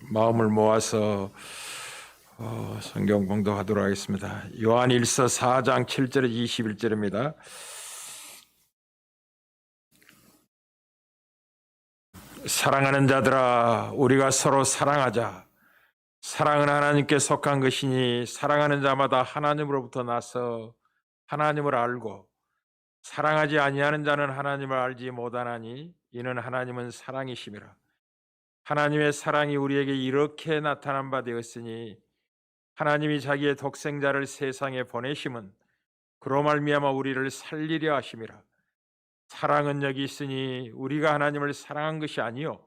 마음을 모아서 성경 공독하도록 하겠습니다. 요한일서 4장 7절에서 21절입니다. 사랑하는 자들아, 우리가 서로 사랑하자. 사랑은 하나님께 속한 것이니 사랑하는 자마다 하나님으로부터 나서 하나님을 알고 사랑하지 아니하는 자는 하나님을 알지 못하나니 이는 하나님은 사랑이심이라. 하나님의 사랑이 우리에게 이렇게 나타난 바 되었으니 하나님이 자기의 독생자를 세상에 보내심은 그로 말미암아 우리를 살리려 하심이라. 사랑은 여기 있으니 우리가 하나님을 사랑한 것이 아니요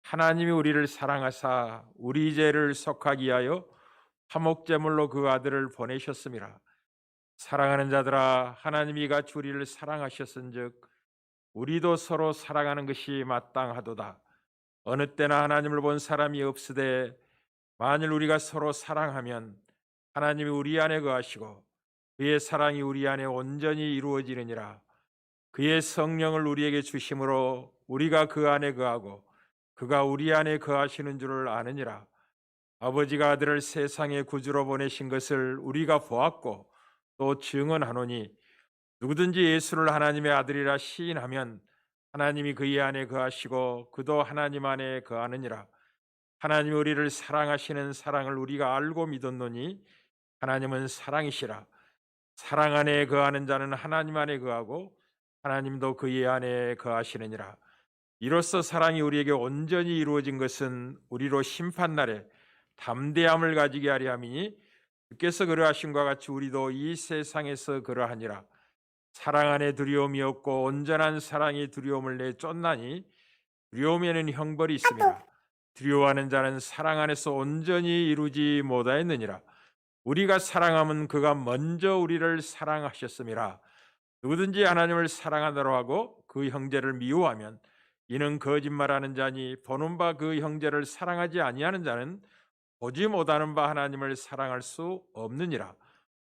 하나님이 우리를 사랑하사 우리 죄를 속하기 위하여 화목제물로 그 아들을 보내셨음이라. 사랑하는 자들아, 하나님이 같이 우리를 사랑하셨은즉 우리도 서로 사랑하는 것이 마땅하도다. 어느 때나 하나님을 본 사람이 없으되 만일 우리가 서로 사랑하면 하나님이 우리 안에 거하시고 그의 사랑이 우리 안에 온전히 이루어지느니라. 그의 성령을 우리에게 주심으로 우리가 그 안에 거하고 그가 우리 안에 거하시는 줄을 아느니라. 아버지가 아들을 세상에 구주로 보내신 것을 우리가 보았고 또 증언하노니 누구든지 예수를 하나님의 아들이라 시인하면 하나님이 그의 안에 거하시고 그도 하나님 안에 거하느니라. 하나님이 우리를 사랑하시는 사랑을 우리가 알고 믿었노니 하나님은 사랑이시라. 사랑 안에 거하는 자는 하나님 안에 거하고 하나님도 그의 안에 거하시느니라. 이로써 사랑이 우리에게 온전히 이루어진 것은 우리로 심판날에 담대함을 가지게 하려 함이니 주께서 그러하심과 같이 우리도 이 세상에서 그러하니라. 사랑 안에 두려움이 없고 온전한 사랑이 두려움을 내쫓나니 두려움에는 형벌이 있습니다. 두려워하는 자는 사랑 안에서 온전히 이루지 못하였느니라. 우리가 사랑하면 그가 먼저 우리를 사랑하셨음이라. 누구든지 하나님을 사랑하노라 하고 그 형제를 미워하면 이는 거짓말하는 자니 보는 바 그 형제를 사랑하지 아니하는 자는 보지 못하는 바 하나님을 사랑할 수 없느니라.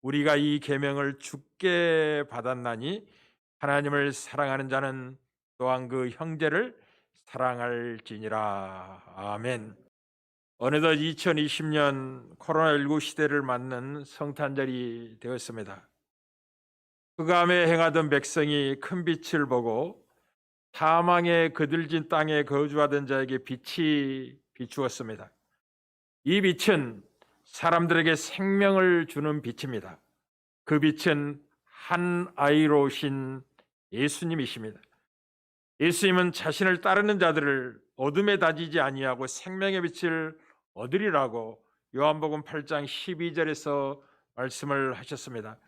우리가 이 계명을 주께 받았나니 하나님을 사랑하는 자는 또한 그 형제를 사랑할지니라. 아멘. 어느덧 2020년 코로나19 시대를 맞는 성탄절이 되었습니다. 흑암에 행하던 백성이 큰 빛을 보고 사망에 그들진 땅에 거주하던 자에게 빛이 비추었습니다. 이 빛은 사람들에게 생명을 주는 빛입니다. 그 빛은 한 아이로 오신 예수님이십니다. 예수님은 자신을 따르는 자들을 어둠에 다지지 아니하고 생명의 빛을 얻으리라고 요한복음 8장 12절에서 말씀을 하셨습니다.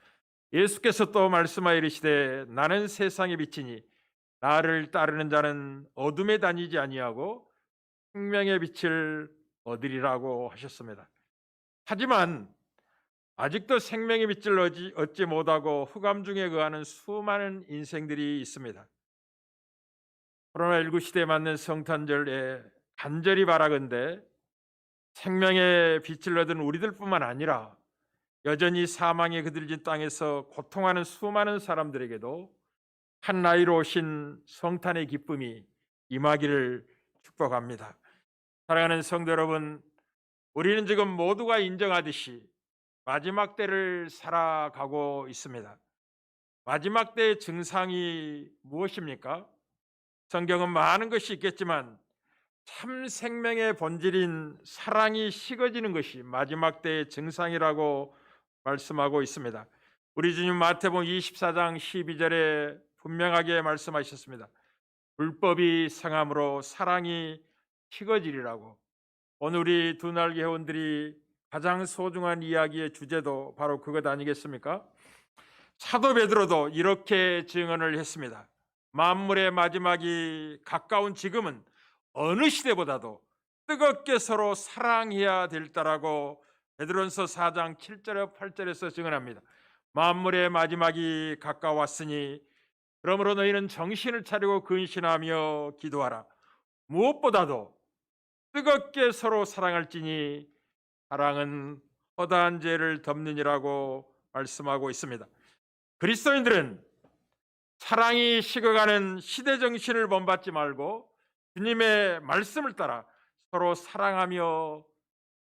예수께서 또 말씀하여 이르시되 나는 세상의 빛이니 나를 따르는 자는 어둠에 다니지 아니하고 생명의 빛을 얻으리라고 하셨습니다. 하지만 아직도 생명의 빛을 얻지 못하고 흑암 중에 거하는 수많은 인생들이 있습니다. 코로나19 시대에 맞는 성탄절에 간절히 바라건대 생명의 빛을 얻은 우리들뿐만 아니라 여전히 사망에 그들진 땅에서 고통하는 수많은 사람들에게도 한 나이로 오신 성탄의 기쁨이 임하기를 축복합니다. 사랑하는 성도 여러분, 우리는 지금 모두가 인정하듯이 마지막 때를 살아가고 있습니다. 마지막 때의 증상이 무엇입니까? 성경은 많은 것이 있겠지만 참 생명의 본질인 사랑이 식어지는 것이 마지막 때의 증상이라고 말씀하고 있습니다. 우리 주님 마태복음 24장 12절에 분명하게 말씀하셨습니다. 불법이 상함으로 사랑이 식어지리라고. 오늘 우리 두 날개 회원들이 가장 소중한 이야기의 주제도 바로 그것 아니겠습니까? 사도 베드로도 이렇게 증언을 했습니다. 만물의 마지막이 가까운 지금은 어느 시대보다도 뜨겁게 서로 사랑해야 될 때라고 베드로전서 4장 7절에 8절에서 증언합니다. 만물의 마지막이 가까웠으니 그러므로 너희는 정신을 차리고 근신하며 기도하라. 무엇보다도 뜨겁게 서로 사랑할지니 사랑은 허다한 죄를 덮느니라고 말씀하고 있습니다. 그리스도인들은 사랑이 식어가는 시대 정신을 본받지 말고 주님의 말씀을 따라 서로 사랑하며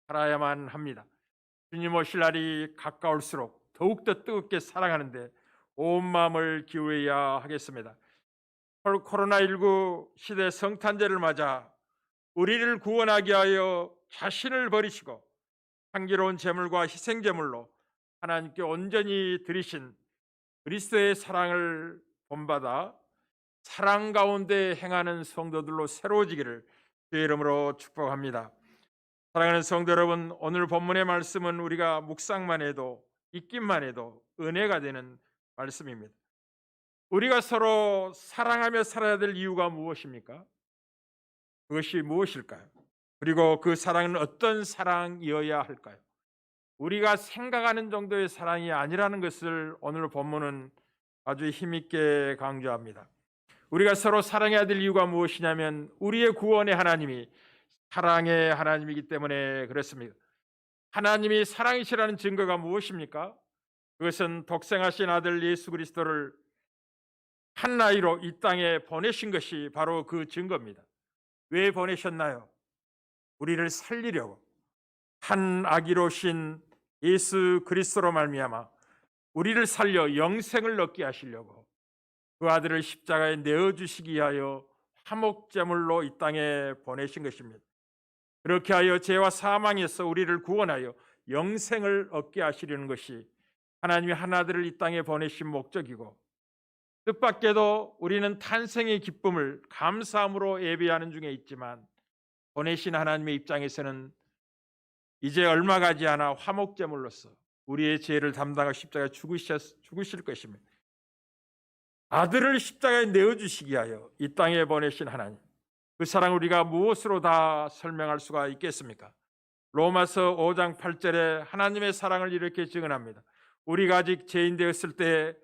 살아야만 합니다. 주님 오실 날이 가까울수록 더욱더 뜨겁게 사랑하는데 온 마음을 기울여야 하겠습니다. 코로나19 시대 성탄절을 맞아 우리를 구원하기 위하여 자신을 버리시고 향기로운 제물과 희생 제물로 하나님께 온전히 드리신 그리스도의 사랑을 본받아 사랑 가운데 행하는 성도들로 새로워지기를 주의 이름으로 축복합니다. 사랑하는 성도 여러분, 오늘 본문의 말씀은 우리가 묵상만 해도 읽기만 해도 은혜가 되는 말씀입니다. 우리가 서로 사랑하며 살아야 될 이유가 무엇입니까? 그것이 무엇일까요? 그리고 그 사랑은 어떤 사랑이어야 할까요? 우리가 생각하는 정도의 사랑이 아니라는 것을 오늘 본문은 아주 힘있게 강조합니다. 우리가 서로 사랑해야 될 이유가 무엇이냐면 우리의 구원의 하나님이 사랑의 하나님이기 때문에 그렇습니다. 하나님이 사랑이시라는 증거가 무엇입니까? 그것은 독생하신 아들 예수 그리스도를 한 나이로 이 땅에 보내신 것이 바로 그 증거입니다. 왜 보내셨나요? 우리를 살리려고. 한 아기로 신 예수 그리스도로 말미암아 우리를 살려 영생을 얻게 하시려고 그 아들을 십자가에 내어주시기 위하여 화목제물로 이 땅에 보내신 것입니다. 그렇게 하여 죄와 사망에서 우리를 구원하여 영생을 얻게 하시려는 것이 하나님이 한 아들을 이 땅에 보내신 목적이고, 뜻밖에도 우리는 탄생의 기쁨을 감사함으로 예배하는 중에 있지만 보내신 하나님의 입장에서는 이제 얼마 가지 않아 화목제물로서 우리의 죄를 담당하여 십자가에 죽으실 것입니다. 아들을 십자가에 내어주시기 위하여 이 땅에 보내신 하나님, 그 사랑을 우리가 무엇으로 다 설명할 수가 있겠습니까? 로마서 5장 8절에 하나님의 사랑을 이렇게 증언합니다. 우리가 아직 죄인 되었을 때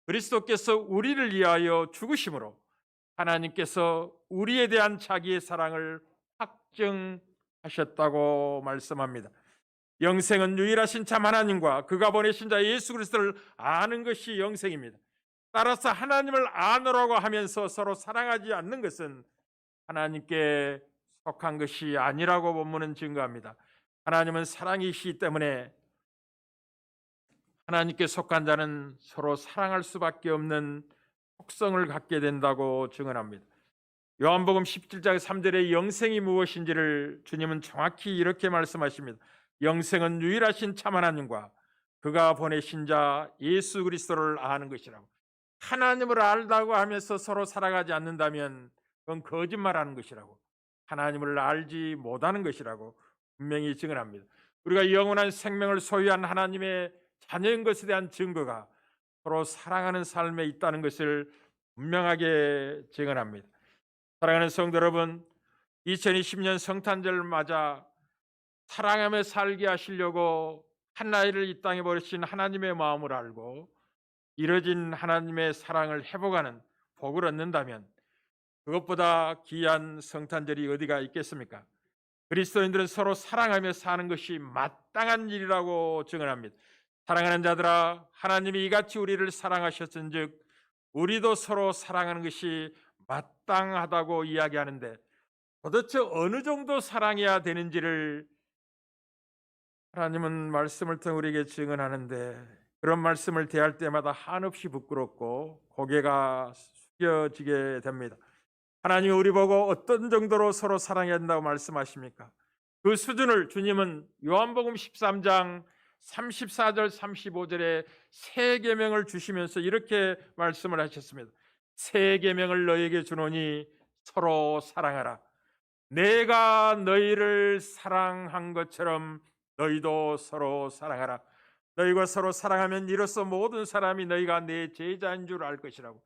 그리스도께서 우리를 위하여 죽으심으로 하나님께서 우리에 대한 자기의 사랑을 확증하셨다고 말씀합니다. 영생은 유일하신 참 하나님과 그가 보내신 자 예수 그리스도를 아는 것이 영생입니다. 따라서 하나님을 아노라고 하면서 서로 사랑하지 않는 것은 하나님께 속한 것이 아니라고 본문은 증거합니다. 하나님은 사랑이시기 때문에 하나님께 속한 자는 서로 사랑할 수밖에 없는 속성을 갖게 된다고 증언합니다. 요한복음 17장 3절에 영생이 무엇인지를 주님은 정확히 이렇게 말씀하십니다. 영생은 유일하신 참 하나님과 그가 보내신 자 예수 그리스도를 아는 것이라고. 하나님을 알다고 하면서 서로 살아가지 않는다면 그건 거짓말하는 것이라고, 하나님을 알지 못하는 것이라고 분명히 증언합니다. 우리가 영원한 생명을 소유한 하나님의 자녀인 것에 대한 증거가 서로 사랑하는 삶에 있다는 것을 분명하게 증언합니다. 사랑하는 성도 여러분, 2020년 성탄절을 맞아 사랑하며 살게 하시려고 한 아이를 이 땅에 보내신 하나님의 마음을 알고 이뤄진 하나님의 사랑을 회복하는 복을 얻는다면 그것보다 귀한 성탄절이 어디가 있겠습니까? 그리스도인들은 서로 사랑하며 사는 것이 마땅한 일이라고 증언합니다. 사랑하는 자들아, 하나님이 이같이 우리를 사랑하셨은즉 우리도 서로 사랑하는 것이 마땅하다고 이야기하는데, 도대체 어느 정도 사랑해야 되는지를 하나님은 말씀을 통해 우리에게 증언하는데, 그런 말씀을 대할 때마다 한없이 부끄럽고 고개가 숙여지게 됩니다. 하나님이 우리 보고 어떤 정도로 서로 사랑해야 된다고 말씀하십니까? 그 수준을 주님은 요한복음 13장 34절 35절에 새 계명을 주시면서 이렇게 말씀을 하셨습니다. 새 계명을 너희에게 주노니 서로 사랑하라. 내가 너희를 사랑한 것처럼 너희도 서로 사랑하라. 너희가 서로 사랑하면 이로써 모든 사람이 너희가 내 제자인 줄 알 것이라고.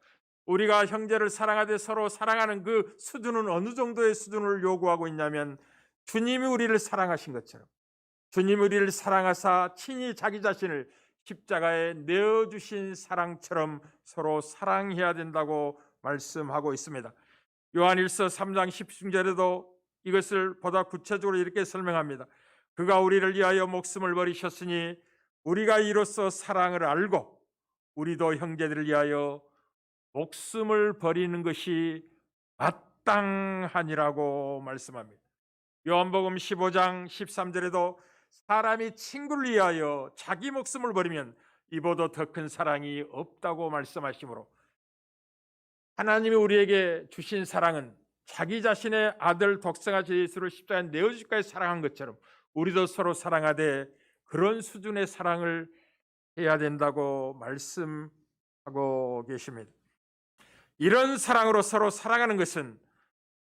우리가 형제를 사랑하되 서로 사랑하는 그 수준은 어느 정도의 수준을 요구하고 있냐면, 주님이 우리를 사랑하신 것처럼, 주님이 우리를 사랑하사 친히 자기 자신을 십자가에 내어주신 사랑처럼 서로 사랑해야 된다고 말씀하고 있습니다. 요한일서 3장 10절에도 이것을 보다 구체적으로 이렇게 설명합니다. 그가 우리를 위하여 목숨을 버리셨으니 우리가 이로써 사랑을 알고 우리도 형제들을 위하여 목숨을 버리는 것이 마땅하니라고 말씀합니다. 요한복음 15장 13절에도 사람이 친구를 위하여 자기 목숨을 버리면 이보다 더 큰 사랑이 없다고 말씀하시므로, 하나님이 우리에게 주신 사랑은 자기 자신의 아들 독생아신 예수를 십자가에 내어주기까지 사랑한 것처럼 우리도 서로 사랑하되 그런 수준의 사랑을 해야 된다고 말씀하고 계십니다. 이런 사랑으로 서로 사랑하는 것은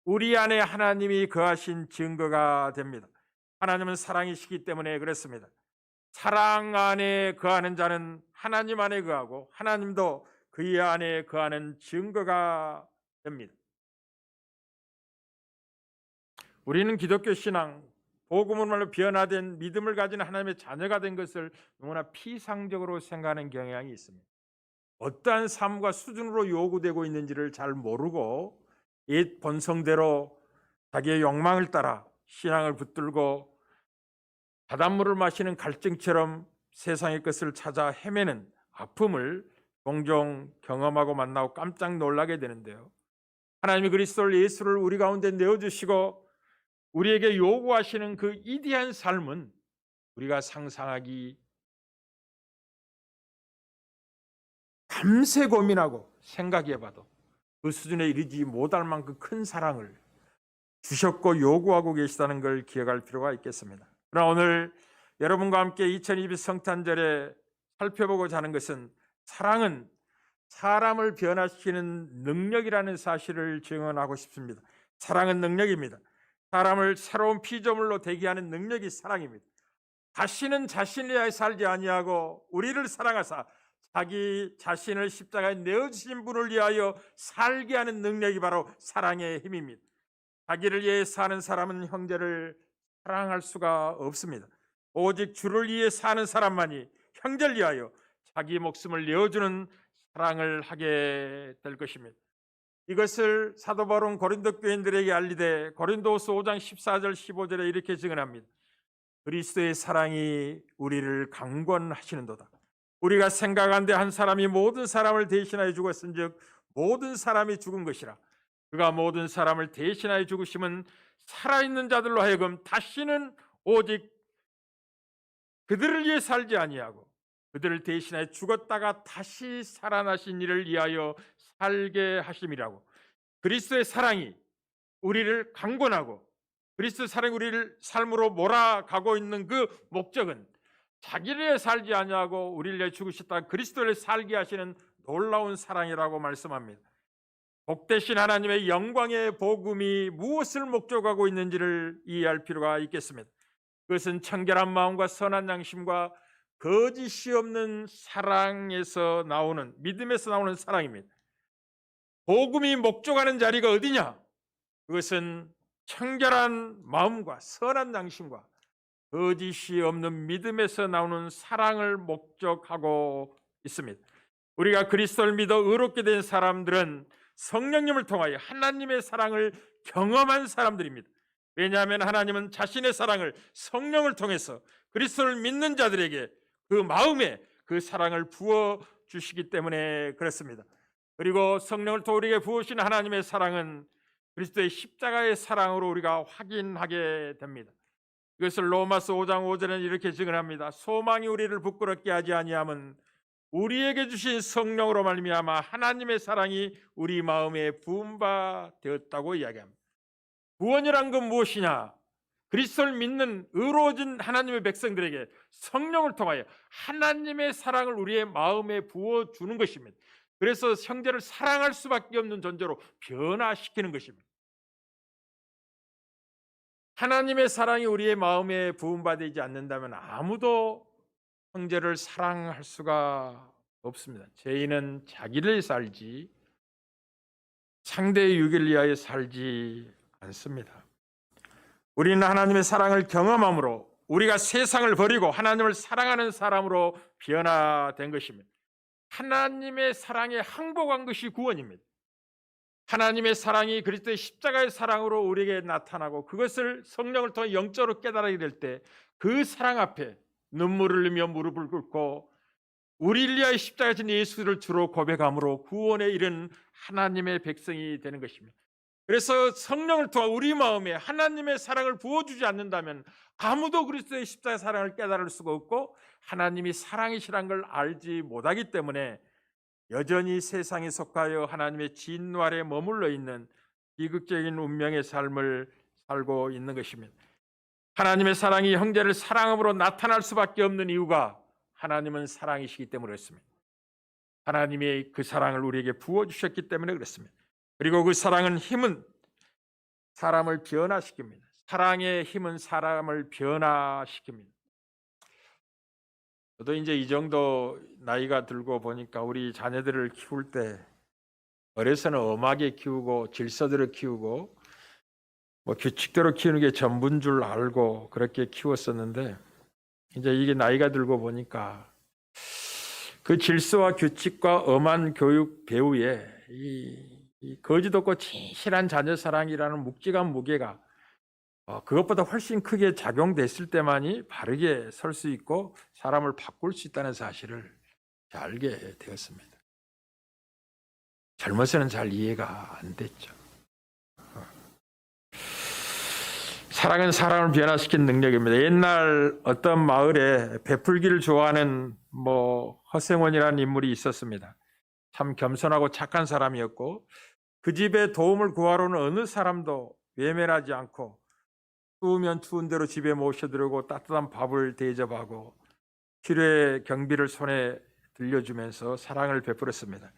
우리 안에 하나님이 거하신 증거가 됩니다. 하나님은 사랑이시기 때문에 그렇습니다. 사랑 안에 거하는 자는 하나님 안에 거하고 하나님도 그의 안에 거하는 증거가 됩니다. 우리는 기독교 신앙, 복음으로 변화된 믿음을 가진 하나님의 자녀가 된 것을 너무나 피상적으로 생각하는 경향이 있습니다. 어떠한 삶과 수준으로 요구되고 있는지를 잘 모르고 옛 본성대로 자기의 욕망을 따라 신앙을 붙들고 바닷물을 마시는 갈증처럼 세상의 것을 찾아 헤매는 아픔을 종종 경험하고 만나고 깜짝 놀라게 되는데요. 하나님이 그리스도 예수를 우리 가운데 내어주시고 우리에게 요구하시는 그 이대한 삶은 우리가 상상하기, 밤새 고민하고 생각해봐도 그 수준에 이르지 못할 만큼 큰 사랑을 주셨고 요구하고 계시다는 걸 기억할 필요가 있겠습니다. 그러나 오늘 여러분과 함께 2022 성탄절에 살펴보고자 하는 것은 사랑은 사람을 변화시키는 능력이라는 사실을 증언하고 싶습니다. 사랑은 능력입니다. 사람을 새로운 피조물로 되게 하는 능력이 사랑입니다. 다시는 자신을 위하여 살지 아니하고 우리를 사랑하사 자기 자신을 십자가에 내어주신 분을 위하여 살게 하는 능력이 바로 사랑의 힘입니다. 자기를 위해 사는 사람은 형제를 사랑할 수가 없습니다. 오직 주를 위해 사는 사람만이 형제를 위하여 자기 목숨을 내어주는 사랑을 하게 될 것입니다. 이것을 사도 바울은 고린도 교인들에게 알리되 고린도후서 5장 14절 15절에 이렇게 증언합니다. 그리스도의 사랑이 우리를 강권하시는도다. 우리가 생각한데 한 사람이 모든 사람을 대신하여 죽었은즉 모든 사람이 죽은 것이라. 그가 모든 사람을 대신하여 죽으심은 살아있는 자들로 하여금 다시는 오직 그들을 위해 살지 아니하고 그들을 대신하여 죽었다가 다시 살아나신 이를 위하여 살게 하심이라고. 그리스도의 사랑이 우리를 강권하고 그리스도의 사랑이 우리를 삶으로 몰아가고 있는 그 목적은 자기를 위해 살지 아니하고 우리를 위해 죽으셨다 그리스도를 살게 하시는 놀라운 사랑이라고 말씀합니다. 복되신 하나님의 영광의 복음이 무엇을 목적하고 있는지를 이해할 필요가 있겠습니다. 그것은 청결한 마음과 선한 양심과 거짓이 없는 사랑에서 나오는, 믿음에서 나오는 사랑입니다. 복음이 목적하는 자리가 어디냐? 그것은 청결한 마음과 선한 양심과 거짓이 없는 믿음에서 나오는 사랑을 목적하고 있습니다. 우리가 그리스도를 믿어 의롭게 된 사람들은 성령님을 통하여 하나님의 사랑을 경험한 사람들입니다. 왜냐하면 하나님은 자신의 사랑을 성령을 통해서 그리스도를 믿는 자들에게 그 마음에 그 사랑을 부어주시기 때문에 그렇습니다. 그리고 성령을 통해 우리에게 부으신 하나님의 사랑은 그리스도의 십자가의 사랑으로 우리가 확인하게 됩니다. 이것을 로마서 5장 5절에는 이렇게 증언합니다. 소망이 우리를 부끄럽게 하지 아니함은 우리에게 주신 성령으로 말미암아 하나님의 사랑이 우리 마음에 부은 바 되었다고 이야기합니다. 구원이란 건 무엇이냐? 그리스도를 믿는 의로워진 하나님의 백성들에게 성령을 통하여 하나님의 사랑을 우리의 마음에 부어주는 것입니다. 그래서 형제를 사랑할 수밖에 없는 존재로 변화시키는 것입니다. 하나님의 사랑이 우리의 마음에 부음받지 않는다면 아무도 형제를 사랑할 수가 없습니다. 죄인은 자기를 살지 상대의 유익을 위하여 살지 않습니다. 우리는 하나님의 사랑을 경험함으로 우리가 세상을 버리고 하나님을 사랑하는 사람으로 변화된 것입니다. 하나님의 사랑에 항복한 것이 구원입니다. 하나님의 사랑이 그리스도의 십자가의 사랑으로 우리에게 나타나고 그것을 성령을 통해 영적으로 깨달아야 될 때 그 사랑 앞에 눈물을 흘리며 무릎을 꿇고 우리를 위하여 십자가에 진 예수를 주로 고백함으로 구원에 이른 하나님의 백성이 되는 것입니다. 그래서 성령을 통해 우리 마음에 하나님의 사랑을 부어주지 않는다면 아무도 그리스도의 십자가 사랑을 깨달을 수가 없고 하나님이 사랑이시란 걸 알지 못하기 때문에 여전히 세상에 속하여 하나님의 진노 아래 머물러 있는 비극적인 운명의 삶을 살고 있는 것입니다. 하나님의 사랑이 형제를 사랑함으로 나타날 수밖에 없는 이유가 하나님은 사랑이시기 때문에 그렇습니다. 하나님이 그 사랑을 우리에게 부어주셨기 때문에 그렇습니다. 그리고 그 사랑은 힘은 사람을 변화시킵니다. 사랑의 힘은 사람을 변화시킵니다. 저도 이제 이 정도 나이가 들고 보니까 우리 자녀들을 키울 때 어려서는 엄하게 키우고 질서대로 키우고 뭐 규칙대로 키우는 게 전부인 줄 알고 그렇게 키웠었는데 이제 이게 나이가 들고 보니까 그 질서와 규칙과 엄한 교육 배후에 이 거짓 없고 진실한 자녀 사랑이라는 묵직한 무게가 그것보다 훨씬 크게 작용됐을 때만이 바르게 설 수 있고 사람을 바꿀 수 있다는 사실을 알게 되었습니다. 젊어서는 잘 이해가 안 됐죠. 사랑은 사람을 변화시키는 능력입니다. 옛날 어떤 마을에 베풀기를 좋아하는 허생원이라는 인물이 있었습니다. 참 겸손하고 착한 사람이었고 그 집에 도움을 구하러는 어느 사람도 외면하지 않고 추우면 추운 대로 집에 모셔들고 따뜻한 밥을 대접하고 필요의 경비를 손에 들려주면서 사랑을 베풀었습니다.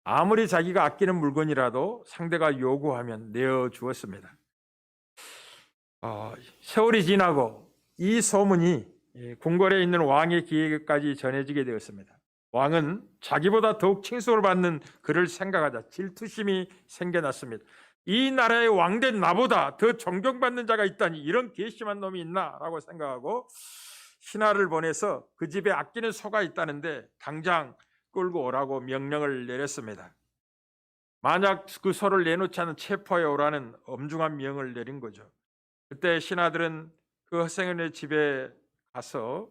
아무리 자기가 아끼는 물건이라도 상대가 요구하면 내어주었습니다. 세월이 지나고 이 소문이 궁궐에 있는 왕의 귀에까지 전해지게 되었습니다. 왕은 자기보다 더욱 칭송을 받는 그를 생각하자 질투심이 생겨났습니다. 이 나라의 왕된 나보다 더 존경받는 자가 있다니 이런 괘씸한 놈이 있나 라고 생각하고 신하를 보내서 그 집에 아끼는 소가 있다는데 당장 끌고 오라고 명령을 내렸습니다. 만약 그 소를 내놓지 않으면 체포해 오라는 엄중한 명을 내린 거죠. 그때 신하들은 그 허생원의 집에 가서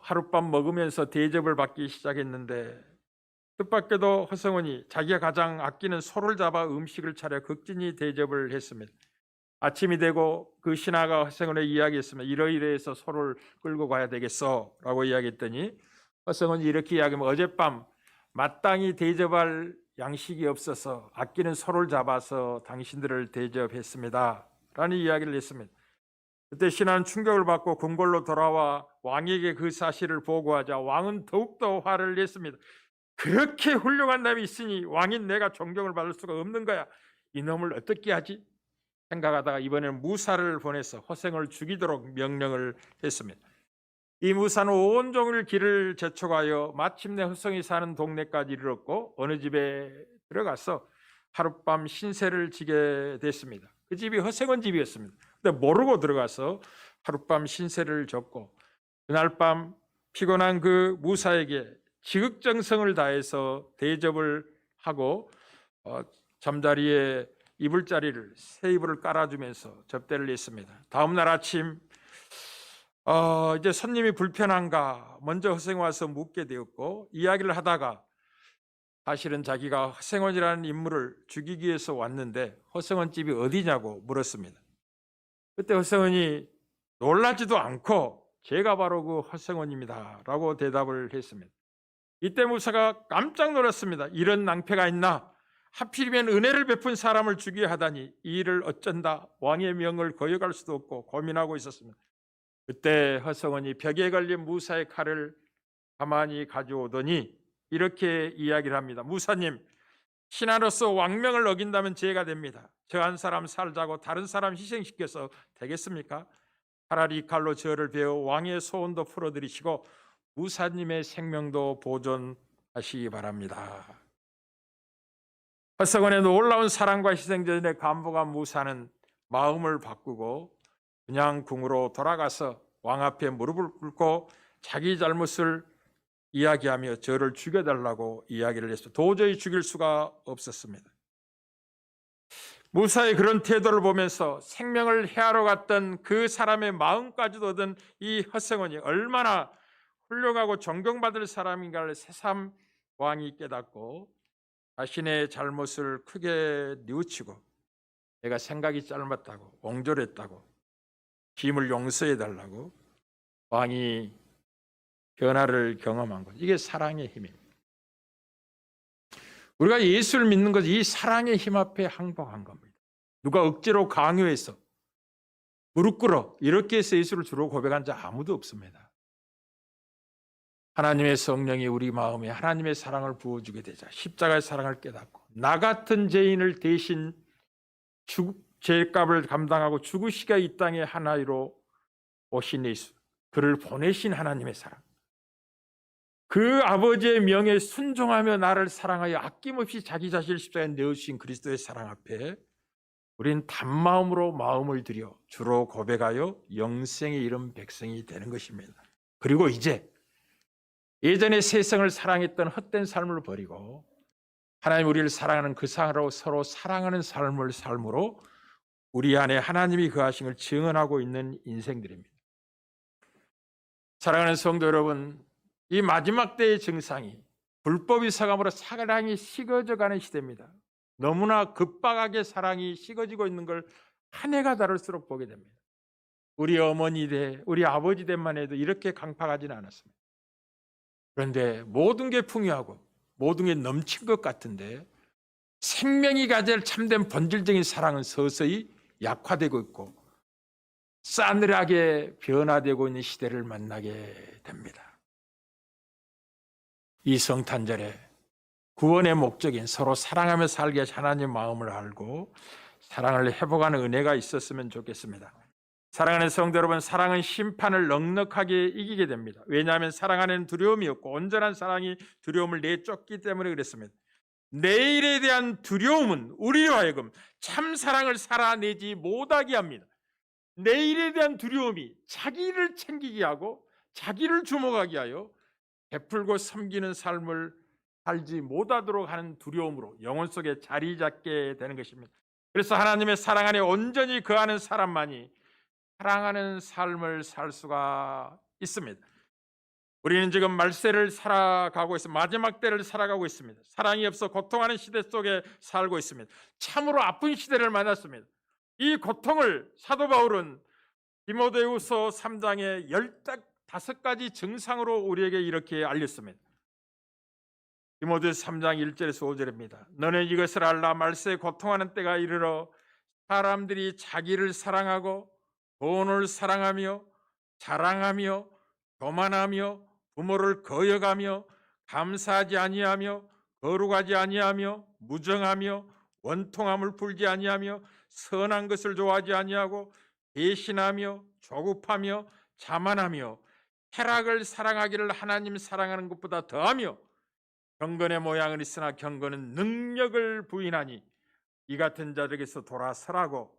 하룻밤 먹으면서 대접을 받기 시작했는데 뜻밖에도 허생원이 자기가 가장 아끼는 소를 잡아 음식을 차려 극진히 대접을 했습니다. 아침이 되고 그 신하가 허생원에 이야기했습니다. 이러이러해서 소를 끌고 가야 되겠어 라고 이야기했더니 허생원이 이렇게 이야기하면 어젯밤 마땅히 대접할 양식이 없어서 아끼는 소를 잡아서 당신들을 대접했습니다 라는 이야기를 했습니다. 그때 신하는 충격을 받고 궁궐로 돌아와 왕에게 그 사실을 보고하자 왕은 더욱더 화를 냈습니다. 그렇게 훌륭한 놈이 있으니 왕인 내가 존경을 받을 수가 없는 거야. 이놈을 어떻게 하지? 생각하다가 이번에는 무사를 보내서 허생을 죽이도록 명령을 했습니다. 이 무사는 온종일 길을 재촉하여 마침내 허생이 사는 동네까지 이르렀고 어느 집에 들어가서 하룻밤 신세를 지게 됐습니다. 그 집이 허생원 집이었습니다. 근데 모르고 들어가서 하룻밤 신세를 졌고 그날 밤 피곤한 그 무사에게 지극정성을 다해서 대접을 하고 잠자리에 이불자리를 새 이불을 깔아주면서 접대를 했습니다. 다음 날 아침 이제 손님이 불편한가 먼저 허생 와서 묻게 되었고 이야기를 하다가 사실은 자기가 허생원이라는 인물을 죽이기 위해서 왔는데 허생원 집이 어디냐고 물었습니다. 그때 허생원이 놀라지도 않고 제가 바로 그 허생원입니다 라고 대답을 했습니다. 이때 무사가 깜짝 놀랐습니다. 이런 낭패가 있나? 하필이면 은혜를 베푼 사람을 죽여야 하다니 이 일을 어쩐다 왕의 명을 거역할 수도 없고 고민하고 있었습니다. 그때 허생원이 벽에 걸린 무사의 칼을 가만히 가져오더니 이렇게 이야기를 합니다. 무사님, 신하로서 왕명을 어긴다면 죄가 됩니다. 저 한 사람 살자고 다른 사람 희생시켜서 되겠습니까? 차라리 칼로 저를 베어 왕의 소원도 풀어드리시고 무사님의 생명도 보존하시기 바랍니다. 허생원의 놀라운 사랑과 희생전에 감복한 무사는 마음을 바꾸고 그냥 궁으로 돌아가서 왕 앞에 무릎을 꿇고 자기 잘못을 이야기하며 저를 죽여달라고 이야기를 했어요. 도저히 죽일 수가 없었습니다. 무사의 그런 태도를 보면서 생명을 해하러 갔던 그 사람의 마음까지도 얻은 이 허생원이 얼마나 훌륭하고 존경받을 사람인가를 새삼 왕이 깨닫고 자신의 잘못을 크게 뉘우치고 내가 생각이 짧았다고 옹졸했다고 짐을 용서해달라고 왕이 변화를 경험한 것, 이게 사랑의 힘입니다. 우리가 예수를 믿는 것은 이 사랑의 힘 앞에 항복한 겁니다. 누가 억지로 강요해서 무릎 꿇어 이렇게 해서 예수를 주로 고백한 자 아무도 없습니다. 하나님의 성령이 우리 마음에 하나님의 사랑을 부어주게 되자 십자가의 사랑을 깨닫고 나 같은 죄인을 대신 죄값을 감당하고 죽으시게 이 땅에 하나로 오신 예수, 그를 보내신 하나님의 사랑, 그 아버지의 명에 순종하며 나를 사랑하여 아낌없이 자기 자신을 십자가에 내어주신 그리스도의 사랑 앞에 우린 단마음으로 마음을 들여 주로 고백하여 영생에 이른 백성이 되는 것입니다. 그리고 이제 예전에 세상을 사랑했던 헛된 삶을 버리고 하나님 우리를 사랑하는 그 사랑으로 서로 사랑하는 삶을 삶으로 우리 안에 하나님이 거하신 걸 증언하고 있는 인생들입니다. 사랑하는 성도 여러분, 이 마지막 때의 증상이 불법이 사감으로 사랑이 식어져가는 시대입니다. 너무나 급박하게 사랑이 식어지고 있는 걸 한 해가 다를수록 보게 됩니다. 우리 어머니 대 우리 아버지 때만 해도 이렇게 강팍하지는 않았습니다. 그런데 모든 게 풍요하고 모든 게 넘친 것 같은데 생명이 가질 참된 본질적인 사랑은 서서히 약화되고 있고 싸늘하게 변화되고 있는 시대를 만나게 됩니다. 이 성탄절에 구원의 목적인 서로 사랑하며 살게 하신 하나님의 마음을 알고 사랑을 회복하는 은혜가 있었으면 좋겠습니다. 사랑하는 성도 여러분, 사랑은 심판을 넉넉하게 이기게 됩니다. 왜냐하면 사랑 안에는 두려움이 없고 온전한 사랑이 두려움을 내쫓기 때문에 그랬습니다. 내일에 대한 두려움은 우리로 하여금 참 사랑을 살아내지 못하게 합니다. 내일에 대한 두려움이 자기를 챙기게 하고 자기를 주목하게 하여 베풀고 섬기는 삶을 살지 못하도록 하는 두려움으로 영혼 속에 자리 잡게 되는 것입니다. 그래서 하나님의 사랑 안에 온전히 거하는 사람만이 사랑하는 삶을 살 수가 있습니다. 우리는 지금 말세를 살아가고 있습니다. 마지막 때를 살아가고 있습니다. 사랑이 없어 고통하는 시대 속에 살고 있습니다. 참으로 아픈 시대를 만났습니다. 이 고통을 사도 바울은 디모데후서 3장의 15가지 증상으로 우리에게 이렇게 알렸습니다. 디모데후서 3장 1절에서 5절입니다. 너는 이것을 알라. 말세에 고통하는 때가 이르러 사람들이 자기를 사랑하고 돈을 사랑하며 자랑하며 교만하며 부모를 거역하며 감사하지 아니하며 거룩하지 아니하며 무정하며 원통함을 풀지 아니하며 선한 것을 좋아하지 아니하고 배신하며 조급하며 자만하며 쾌락을 사랑하기를 하나님 사랑하는 것보다 더하며 경건의 모양은 있으나 경건은 능력을 부인하니 이 같은 자들에게서 돌아서라고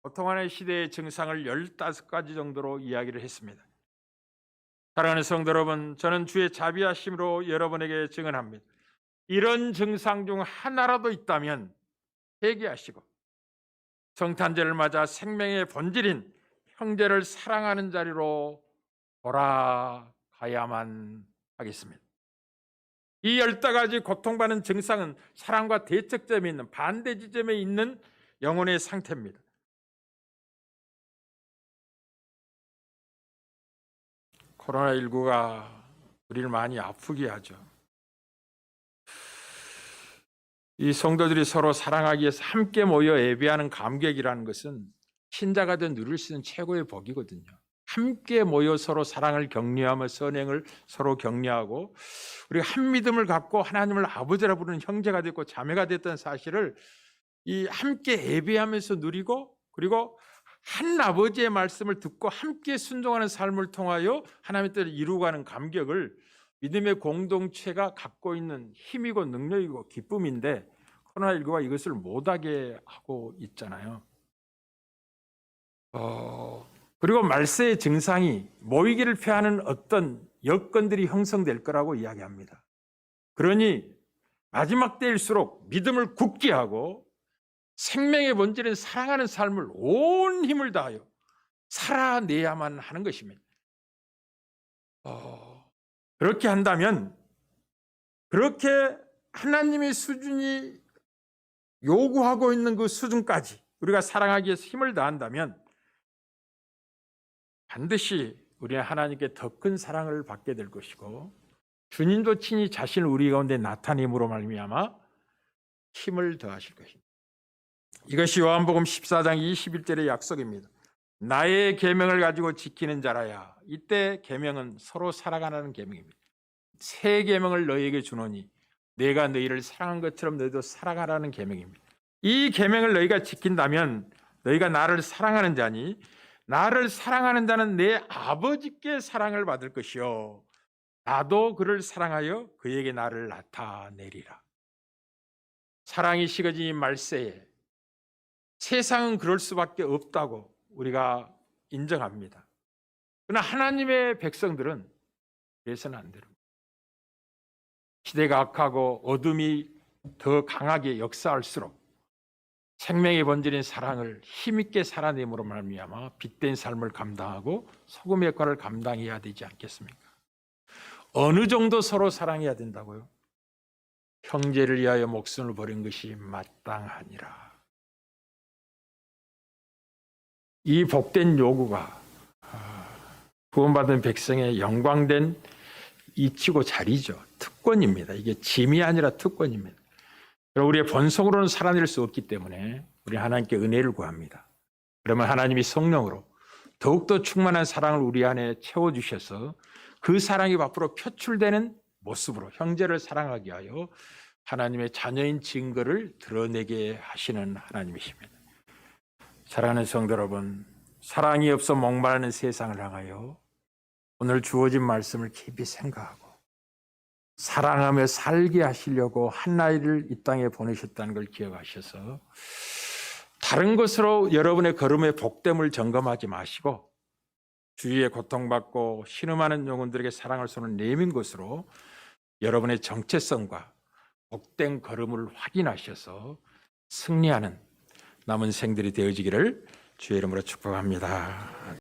고통하는 시대의 증상을 15가지 정도로 이야기를 했습니다. 사랑하는 성도 여러분, 저는 주의 자비하심으로 여러분에게 증언합니다. 이런 증상 중 하나라도 있다면 회개하시고 성탄절을 맞아 생명의 본질인 형제를 사랑하는 자리로 돌아가야만 하겠습니다. 이 15가지 고통받는 증상은 사랑과 대척점에 있는 반대 지점에 있는 영혼의 상태입니다. 코로나19가 우리를 많이 아프게 하죠. 이 성도들이 서로 사랑하기 위해서 함께 모여 예배하는 감격이라는 것은 신자가 된 누릴 수 있는 최고의 복이거든요. 함께 모여 서로 사랑을 격려하며 선행을 서로 격려하고 우리가 한 믿음을 갖고 하나님을 아버지라 부르는 형제가 됐고 자매가 됐던 사실을 이 함께 예배하면서 누리고 그리고 한 아버지의 말씀을 듣고 함께 순종하는 삶을 통하여 하나님의 뜻을 이루어가는 감격을 믿음의 공동체가 갖고 있는 힘이고 능력이고 기쁨인데 코로나19가 이것을 못하게 하고 있잖아요. 그리고 말세의 증상이 모이기를 피하는 어떤 여건들이 형성될 거라고 이야기합니다. 그러니 마지막 때일수록 믿음을 굳게 하고 생명의 본질은 사랑하는 삶을 온 힘을 다하여 살아내야만 하는 것입니다. 그렇게 한다면 그렇게 하나님의 수준이 요구하고 있는 그 수준까지 우리가 사랑하기 위해서 힘을 다한다면 반드시 우리는 하나님께 더 큰 사랑을 받게 될 것이고 주님도 친히 자신을 우리 가운데 나타냄으로 말미암아 힘을 더하실 것입니다. 이것이 요한복음 14장 21절의 약속입니다. 나의 계명을 가지고 지키는 자라야. 이때 계명은 서로 사랑하라는 계명입니다. 새 계명을 너희에게 주노니 내가 너희를 사랑한 것처럼 너희도 사랑하라는 계명입니다. 이 계명을 너희가 지킨다면 너희가 나를 사랑하는 자니 나를 사랑하는 자는 내 아버지께 사랑을 받을 것이요 나도 그를 사랑하여 그에게 나를 나타내리라. 사랑이 식어진 이 말세에 세상은 그럴 수밖에 없다고 우리가 인정합니다. 그러나 하나님의 백성들은 그래서는 안 됩니다. 시대가 악하고 어둠이 더 강하게 역사할수록 생명의 본질인 사랑을 힘있게 살아내므로 말미암아 빛된 삶을 감당하고 소금의 역할을 감당해야 되지 않겠습니까? 어느 정도 서로 사랑해야 된다고요? 형제를 위하여 목숨을 버린 것이 마땅하니라. 이 복된 요구가 구원받은 백성의 영광된 이치고 자리죠. 특권입니다. 이게 짐이 아니라 특권입니다. 우리의 본성으로는 살아낼 수 없기 때문에 우리 하나님께 은혜를 구합니다. 그러면 하나님이 성령으로 더욱더 충만한 사랑을 우리 안에 채워주셔서 그 사랑이 앞으로 표출되는 모습으로 형제를 사랑하게 하여 하나님의 자녀인 증거를 드러내게 하시는 하나님이십니다. 사랑하는 성도 여러분, 사랑이 없어 목마르는 세상을 향하여 오늘 주어진 말씀을 깊이 생각하고 사랑하며 살게 하시려고 한나이를 이 땅에 보내셨다는 걸 기억하셔서 다른 것으로 여러분의 걸음의 복됨을 점검하지 마시고 주위에 고통받고 신음하는 영혼들에게 사랑할 손을 내민 것으로 여러분의 정체성과 복된 걸음을 확인하셔서 승리하는 남은 생들이 되어지기를 주의 이름으로 축복합니다.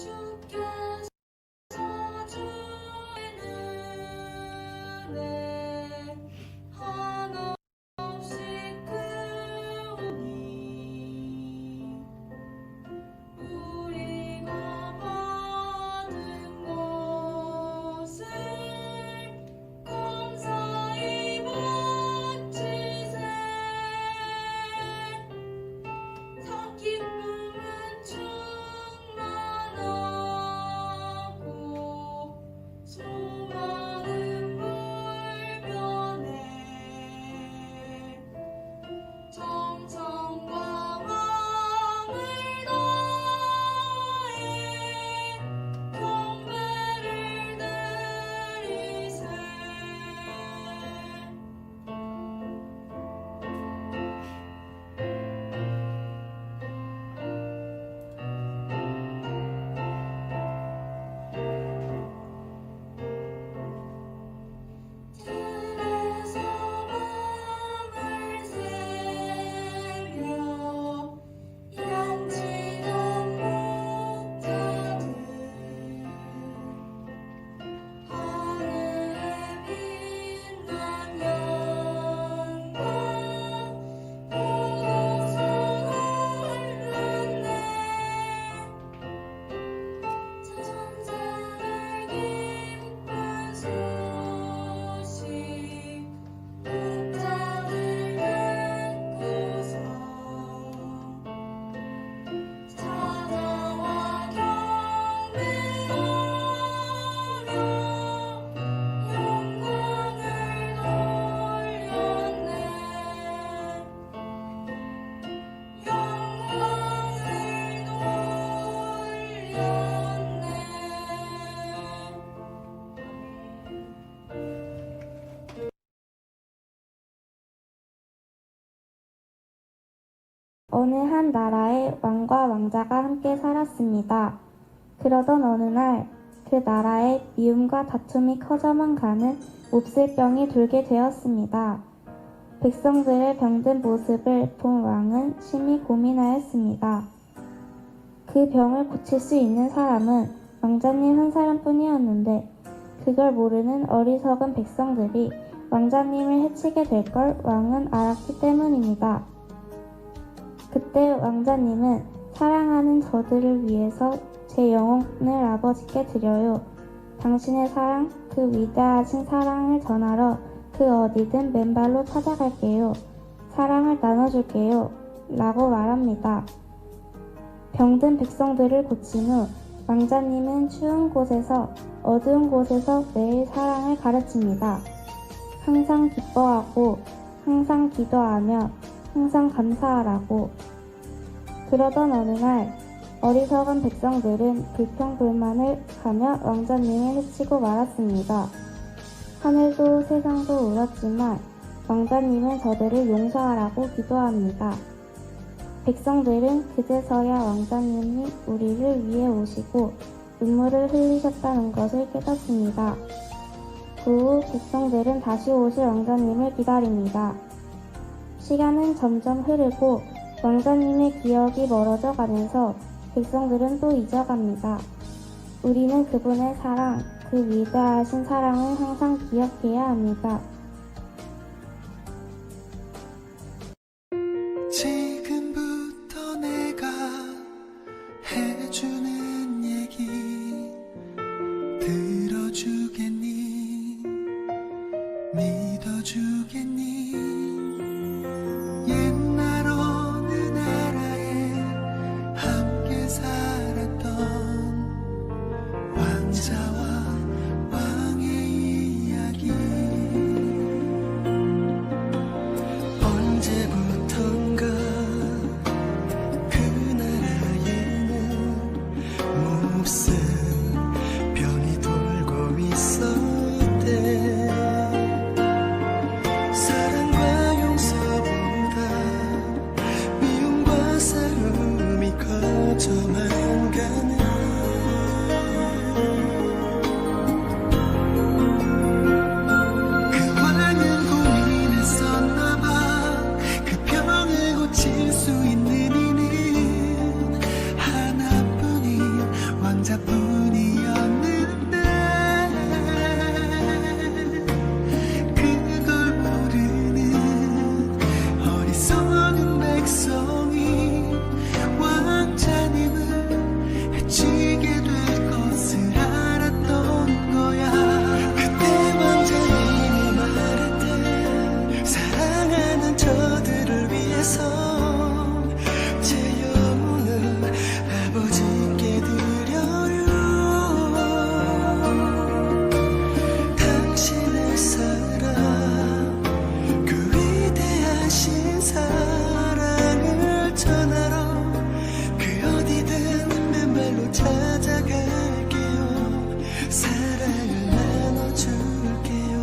주께서 주의 은혜 한없이 크오니 우리가 받은 것을 감사히 바치세. 기쁨은 충만하고 소망은 불변해. 정성과 마음을 다해 경배를 드리세. 들에서 밤을 새며 양치던 목자들 하늘에 빛난 영광 우주를 흘렀네. 천사들 기쁜 소식 목자들 듣고서 찾아와 경배하며 영광을 돌렸네. 어느 한 나라에 왕과 왕자가 함께 살았습니다. 그러던 어느 날 그 나라에 미움과 다툼이 커져만 가는 몹쓸병이 돌게 되었습니다. 백성들의 병든 모습을 본 왕은 심히 고민하였습니다. 그 병을 고칠 수 있는 사람은 왕자님 한 사람뿐이었는데 그걸 모르는 어리석은 백성들이 왕자님을 해치게 될 걸 왕은 알았기 때문입니다. 그때 왕자님은 사랑하는 저들을 위해서 제 영혼을 아버지께 드려요. 당신의 사랑, 그 위대하신 사랑을 전하러 그 어디든 맨발로 찾아갈게요. 사랑을 나눠줄게요. 라고 말합니다. 병든 백성들을 고친 후 왕자님은 추운 곳에서 어두운 곳에서 매일 사랑을 가르칩니다. 항상 기뻐하고 항상 기도하며 항상 감사하라고. 그러던 어느 날 어리석은 백성들은 불평불만을 하며 왕자님을 해치고 말았습니다. 하늘도 세상도 울었지만 왕자님은 저들을 용서하라고 기도합니다. 백성들은 그제서야 왕자님이 우리를 위해 오시고 눈물을 흘리셨다는 것을 깨닫습니다. 그 후 백성들은 다시 오실 왕자님을 기다립니다. 시간은 점점 흐르고 왕자님의 기억이 멀어져 가면서 백성들은 또 잊어갑니다. 우리는 그분의 사랑, 그 위대하신 사랑을 항상 기억해야 합니다. 지금부터 내가 해주는 얘기 들어주겠니? 믿어주겠니? 옛날 어느 나라에 함께 살았던 왕자와 왕의 이야기 뿐이었는데 그걸 모르는 어리석은 백성이 왕자님을 해치게 될 것을 알았던 거야. 그때 왕자님이 말했대. 사랑하는 저들을 위해서 제 영혼을 아버지께 드려요. 당신의 사랑, 그 위대하신 사랑을 전하러 그 어디든 맨발로 찾아갈게요. 사랑을 나눠줄게요.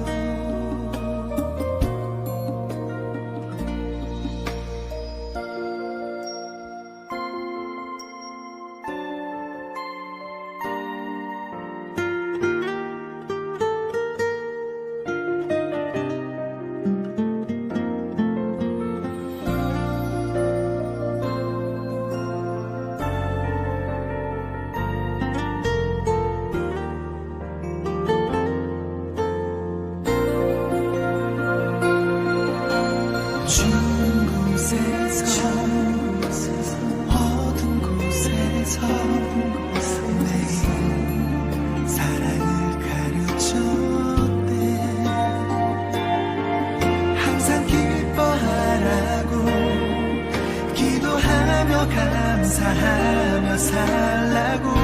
추운 곳에서 어두운 곳에서 매일 사랑을 가르쳤대. 항상 기뻐하라고 기도하며 감사하며 살라고